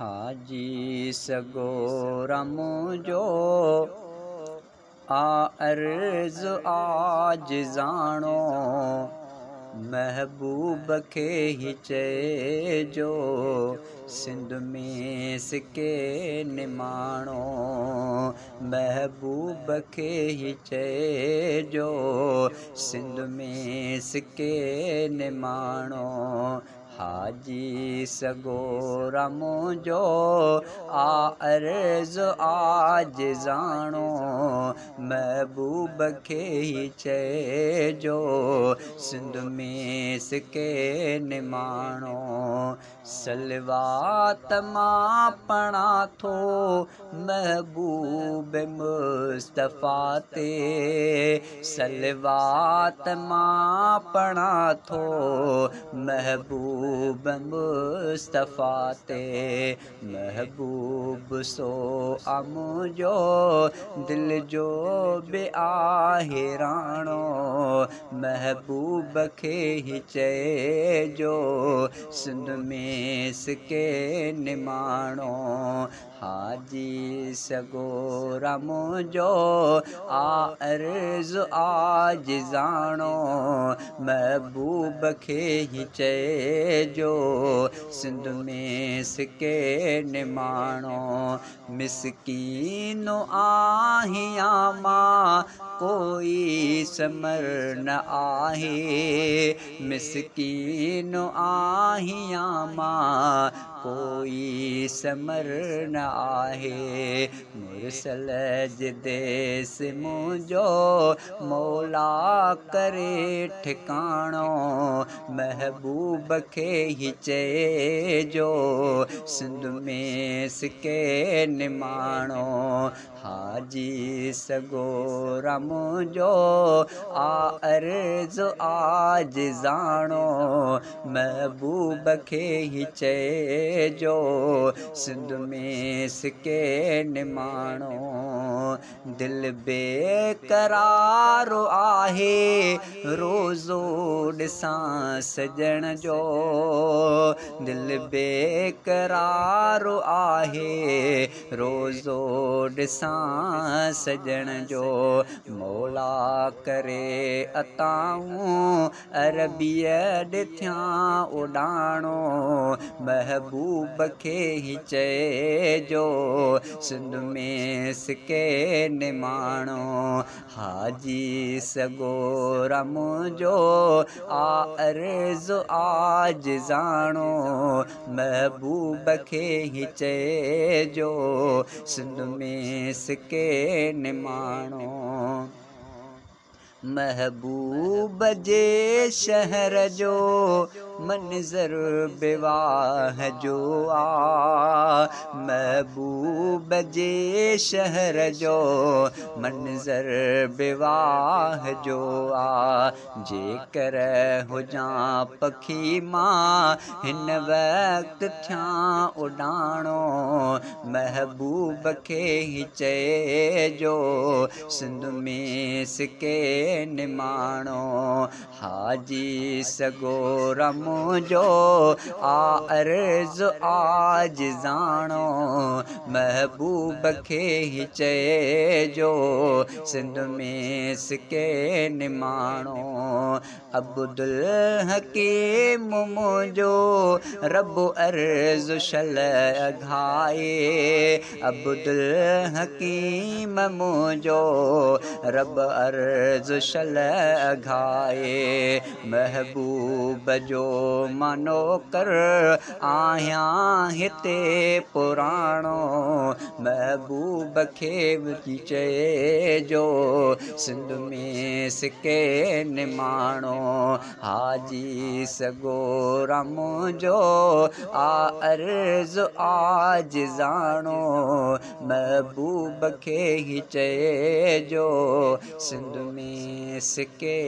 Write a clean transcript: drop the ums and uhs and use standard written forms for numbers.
हाजी सगो रम जो अर्ज़ आज ज़ाणो महबूब खे ही चइजो सिंध में सिके निमाणो महबूब खे ही चइजो सिंध में सिके निमाणो हाजी सगो रम जो अर्ज़ आज ज़ाणो महबूब खे ही चइजो सिंध में सिके निमाणो सलवात मां पढ़ा थो महबूब मुस्तफ़ा ते सलवात मां पढ़ा थो महबूब मुस्तफ़ा ते महबूब सो मुंहिंजो दिल जो बि आहे राणो महबूब खे ही चइजो सिंध में सिके निमाणो हाजी सगो रम जो अर्ज़ आज ज़ाणो महबूब खे ही चइजो सिंध में सिके निमाणो मिसकीन आहियां मां कोई समर न आहे मिसकीन आहियां मां कोई समर न आहे मुरसल देस मुंहिंजो मौला करे ठिकाणो महबूब खे ही चइजो सिंध में सिके निमाणो हाजी सगो रम जो अर्ज़ आज ज़ाणो महबूब खे ही चइजो सिंध में सिके निमाणो दिल बेकरार आहे रोज़ो ॾिसां सजण जो दिल बेकरार आहे रोज़ो ॾिसां सजण जो मौला करे अताऊं अरबीअ ॾिठियां उॾाणो महबूब खे ही चइजो सिंध में सिके निमाणो हाजी सगो रम जो अर्ज़ आज ज़ाणो महबूब खे ही चइजो सिंध में सिके निमाणो महबूब जे शहर जो मंज़र बेवाह जो महबूब जे शहर जो मंज़र बेवाह जो जेकर हुजां पखी मां हिन वक़्तु थियां उॾाणो महबूब खे ही चइजो सिंध में सिके निमाणो हाजी सगो रम जो अर्ज़ आज ज़ाणो महबूब खे ही चइजो सिंध में सिके निमाणो अब्दुल हकीम मुंहिंजो रब अर्ज़ शल घाए अब्दुल हकीम मुंहिंजो रब अर्ज़ शल घाए महबूब जो मानो कर आहियां हिते पुराणो महबूब खे बि चइजो सिंध में सिके निमाणो हाजी सगो रम जो अर्ज़ आज ज़ाणो महबूब खे ही चइजो सिंध में सिके